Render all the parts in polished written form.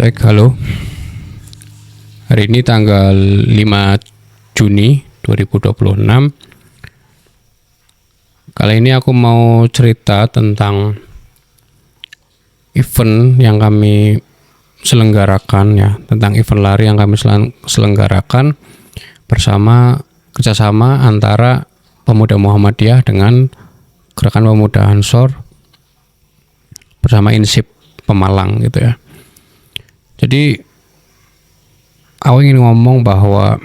Cek, halo. Hari ini tanggal 5 Juni 2026. Kali ini aku mau cerita tentang event yang kami selenggarakan ya, tentang event lari yang kami selenggarakan bersama kerjasama antara Pemuda Muhammadiyah dengan Gerakan Pemuda Ansor bersama INSIP Pemalang gitu ya. Jadi aku ingin ngomong bahwa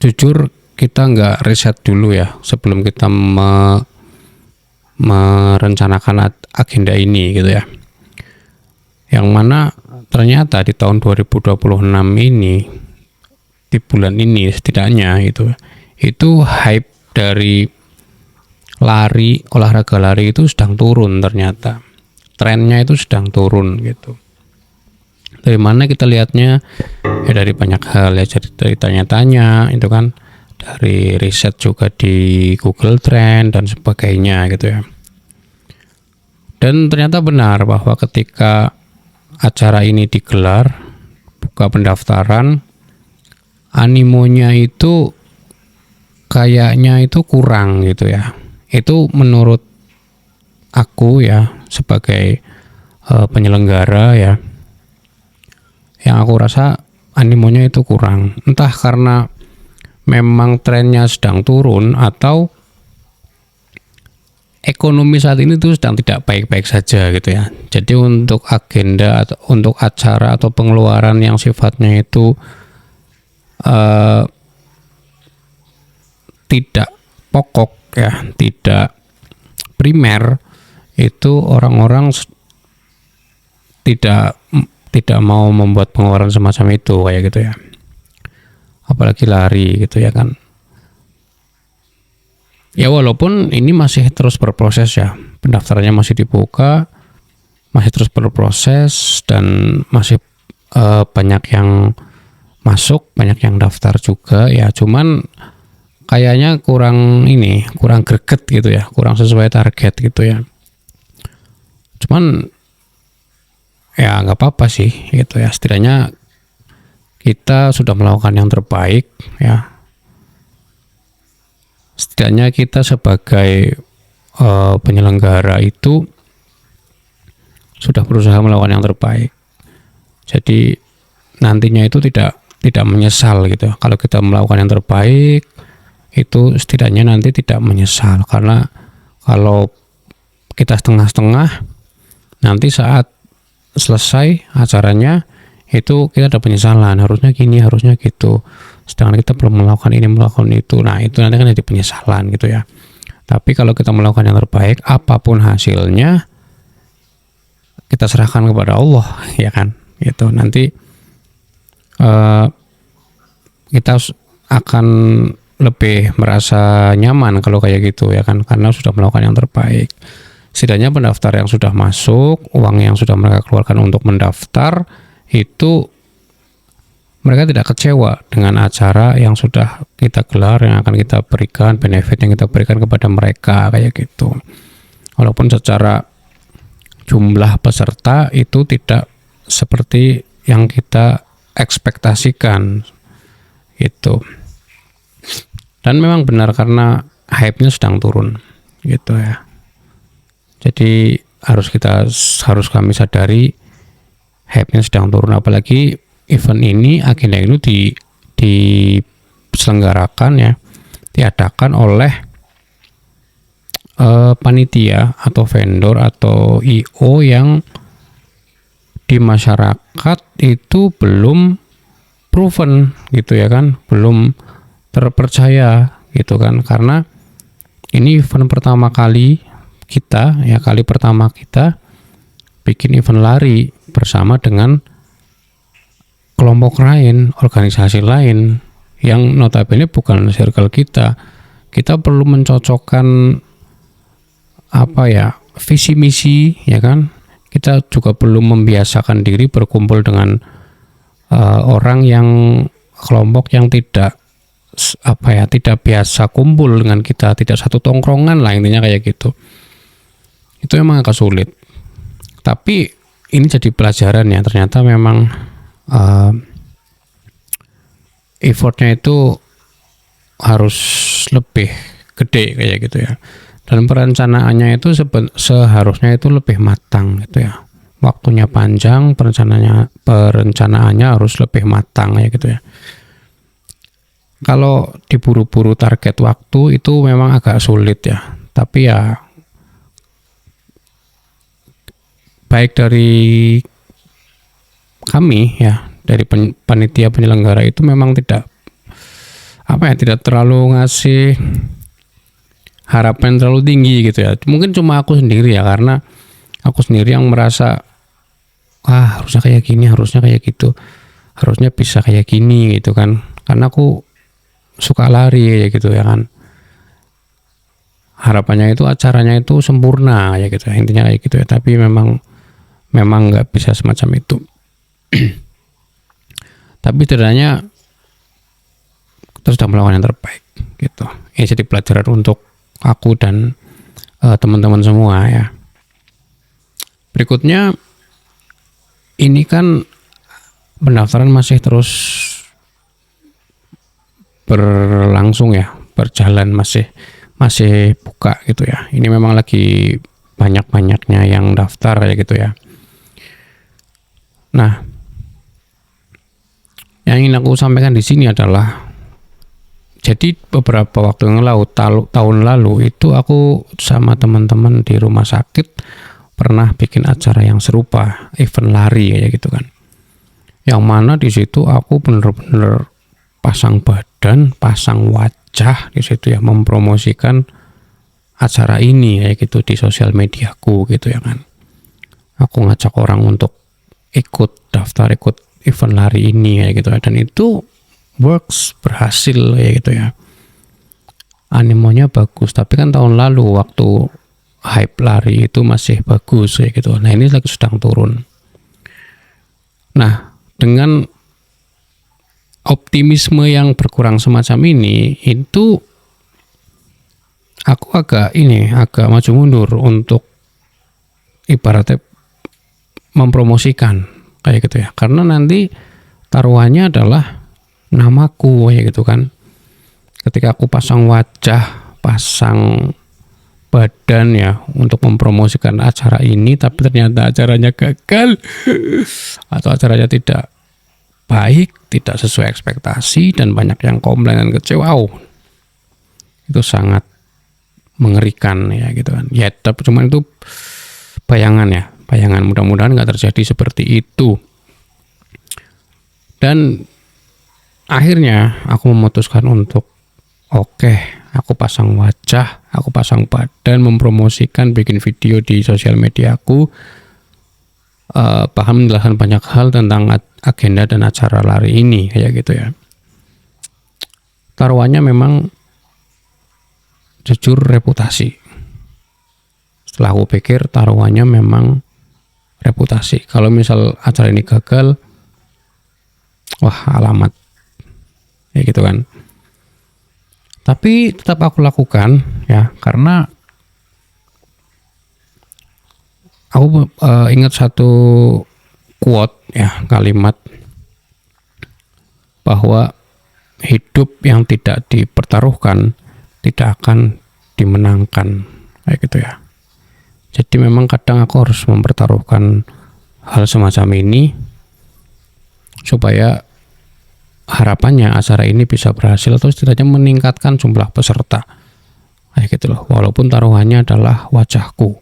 jujur kita nggak riset dulu ya sebelum kita merencanakan agenda ini gitu ya. Yang mana ternyata di tahun 2026 ini, di bulan ini setidaknya itu hype dari olahraga lari itu sedang turun, ternyata trennya itu sedang turun gitu. Dari mana kita lihatnya ya, dari banyak hal ya, dari tanya-tanya itu kan, dari riset juga di Google Trend dan sebagainya gitu ya. Dan ternyata benar bahwa ketika acara ini digelar, buka pendaftaran, animonya itu kayaknya itu kurang gitu ya. Itu menurut aku ya, sebagai penyelenggara ya, yang aku rasa animonya itu kurang. Entah karena memang trennya sedang turun atau ekonomi saat ini tuh sedang tidak baik-baik saja gitu ya. Jadi untuk agenda atau untuk acara atau pengeluaran yang sifatnya itu tidak pokok ya, tidak primer, itu orang-orang tidak mau membuat pengeluaran semacam itu kayak gitu ya. Apalagi lari gitu ya kan. Ya walaupun ini masih terus berproses ya, pendaftarannya masih dibuka, masih terus berproses dan masih banyak yang masuk, banyak yang daftar juga ya. Cuman kayaknya kurang greget gitu ya, kurang sesuai target gitu ya. Cuman ya nggak apa-apa sih gitu ya, setidaknya kita sudah melakukan yang terbaik ya. Setidaknya kita sebagai penyelenggara itu sudah berusaha melakukan yang terbaik. Jadi nantinya itu tidak menyesal gitu. Kalau kita melakukan yang terbaik, itu setidaknya nanti tidak menyesal, karena kalau kita setengah-setengah, nanti saat selesai acaranya itu kita ada penyesalan, harusnya gini, harusnya gitu, sedangkan kita belum melakukan ini, melakukan itu. Nah itu nanti kan jadi penyesalan gitu ya. Tapi kalau kita melakukan yang terbaik, apapun hasilnya kita serahkan kepada Allah ya kan, gitu. Nanti kita akan lebih merasa nyaman kalau kayak gitu ya kan, karena sudah melakukan yang terbaik. Setidaknya pendaftar yang sudah masuk, uang yang sudah mereka keluarkan untuk mendaftar, itu mereka tidak kecewa dengan acara yang sudah kita gelar, yang akan kita berikan, benefit yang kita berikan kepada mereka kayak gitu. Walaupun secara jumlah peserta itu tidak seperti yang kita ekspektasikan gitu. Dan memang benar karena hype-nya sedang turun gitu ya. Jadi harus kami sadari hype-nya sedang turun, apalagi event ini, agenda ini diselenggarakan ya, diadakan oleh panitia atau vendor atau IO yang di masyarakat itu belum proven gitu ya kan, belum terpercaya gitu kan, karena ini event pertama kali kita ya, kali pertama kita bikin event lari bersama dengan kelompok lain, organisasi lain yang notabene bukan circle kita. Kita perlu mencocokkan visi misi ya kan. Kita juga perlu membiasakan diri berkumpul dengan orang yang kelompok yang tidak tidak biasa kumpul dengan kita, tidak satu tongkrongan lah intinya kayak gitu. itu memang agak sulit. Tapi ini jadi pelajaran ya, ternyata memang effortnya itu harus lebih gede kayak gitu ya. Dan perencanaannya itu seharusnya itu lebih matang gitu ya. Waktunya panjang, perencanaannya harus lebih matang ya gitu ya. Kalau diburu-buru target waktu itu memang agak sulit ya. Tapi ya baik dari kami ya, dari panitia penyelenggara itu memang tidak terlalu ngasih harapan terlalu tinggi gitu ya. Mungkin cuma aku sendiri ya, karena aku sendiri yang merasa harusnya kayak gini, harusnya kayak gitu, harusnya bisa kayak gini gitu kan, karena aku suka lari ya gitu ya kan. Harapannya itu acaranya itu sempurna ya gitu, intinya kayak gitu ya. Tapi memang nggak bisa semacam itu. Tapi setidaknya kita sudah melakukan yang terbaik gitu. Ini jadi pelajaran untuk aku dan teman-teman semua ya. Berikutnya, ini kan pendaftaran masih terus berlangsung ya, berjalan, masih buka gitu ya. Ini memang lagi banyak-banyaknya yang daftar ya gitu ya. Nah, yang ingin aku sampaikan di sini adalah, jadi beberapa waktu yang lalu, tahun lalu itu aku sama teman-teman di rumah sakit pernah bikin acara yang serupa, event lari ya gitu kan. Yang mana di situ aku bener-bener pasang badan, pasang wajah di situ ya, mempromosikan acara ini ya gitu di sosial mediaku gitu ya kan. Aku ngajak orang untuk ikut daftar, ikut event lari ini ya gitu ya, dan itu works, berhasil ya gitu ya. Animonya bagus. Tapi kan tahun lalu waktu hype lari itu masih bagus ya gitu. Nah, ini lagi sedang turun. Nah, dengan optimisme yang berkurang semacam ini, itu aku agak maju mundur untuk ibaratnya mempromosikan kayak gitu ya. Karena nanti taruhannya adalah namaku ya gitu kan. Ketika aku pasang wajah, pasang badan ya untuk mempromosikan acara ini, tapi ternyata acaranya gagal atau acaranya tidak baik, tidak sesuai ekspektasi, dan banyak yang komplain dan kecewa, itu sangat mengerikan ya gitu kan. Ya, tapi cuman itu bayangan, mudah-mudahan nggak terjadi seperti itu. Dan akhirnya aku memutuskan untuk aku pasang wajah, aku pasang badan, mempromosikan, bikin video di sosial media aku, bahkan menjelaskan banyak hal tentang agenda dan acara lari ini kayak gitu ya. Taruhannya memang jujur reputasi. Setelah aku pikir, taruhannya memang reputasi. Kalau misal acara ini gagal, wah alamat ya gitu kan. Tapi tetap aku lakukan ya, karena aku ingat satu quote ya, kalimat bahwa hidup yang tidak dipertaruhkan tidak akan dimenangkan kayak gitu ya. Jadi memang kadang aku harus mempertaruhkan hal semacam ini supaya harapannya acara ini bisa berhasil atau setidaknya meningkatkan jumlah peserta kayak gitu loh, walaupun taruhannya adalah wajahku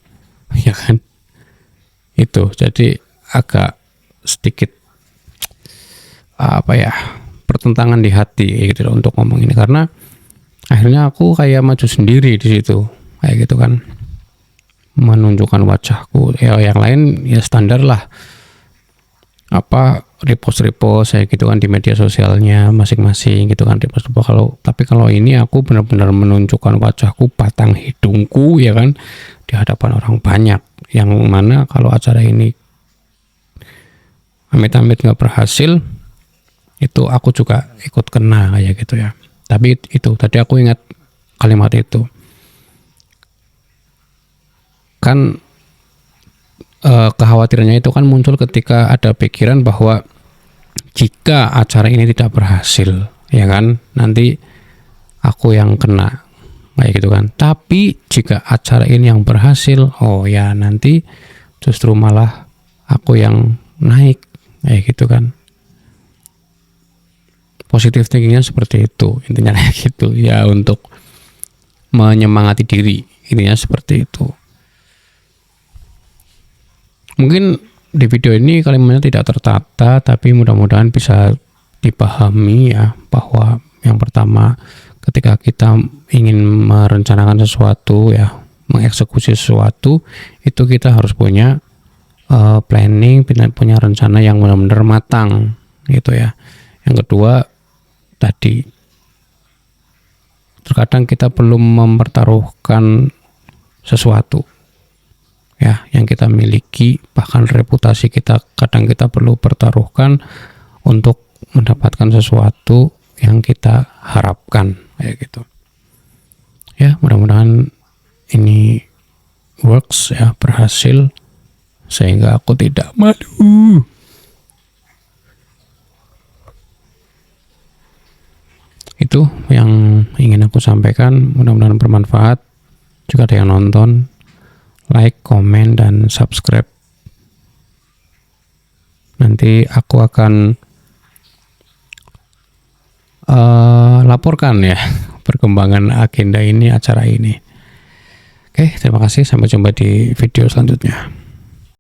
ya kan. Itu jadi agak sedikit pertentangan di hati gitu loh untuk ngomong ini, karena akhirnya aku kayak maju sendiri di situ kayak gitu kan, menunjukkan wajahku. Ya yang lain ya standar lah, repost saya gitu kan di media sosialnya masing-masing gitu kan, repost. Tapi kalau ini aku benar-benar menunjukkan wajahku, batang hidungku ya kan, di hadapan orang banyak, yang mana kalau acara ini amit-amit nggak berhasil, itu aku juga ikut kena kayak gitu ya. Tapi itu tadi aku ingat kalimat itu kan, kekhawatirannya itu kan muncul ketika ada pikiran bahwa jika acara ini tidak berhasil, ya kan, nanti aku yang kena, kayak gitu kan. Tapi jika acara ini yang berhasil, oh ya nanti justru malah aku yang naik, kayak gitu kan. Positive thinkingnya seperti itu, intinya kayak gitu ya, untuk menyemangati diri, intinya seperti itu. Mungkin di video ini kalimatnya tidak tertata, tapi mudah-mudahan bisa dipahami ya, bahwa yang pertama ketika kita ingin merencanakan sesuatu ya, mengeksekusi sesuatu, itu kita harus punya planning, punya rencana yang benar-benar matang gitu ya. Yang kedua tadi, terkadang kita belum mempertaruhkan sesuatu ya yang kita miliki, bahkan reputasi kita kadang kita perlu pertaruhkan untuk mendapatkan sesuatu yang kita harapkan, kayak gitu ya. Mudah-mudahan ini works ya, berhasil, sehingga aku tidak malu. Itu yang ingin aku sampaikan, mudah-mudahan bermanfaat. Jika ada yang nonton, like, komen, dan subscribe. Nanti aku akan laporkan ya perkembangan agenda ini, acara ini. Oke, terima kasih. Sampai jumpa di video selanjutnya.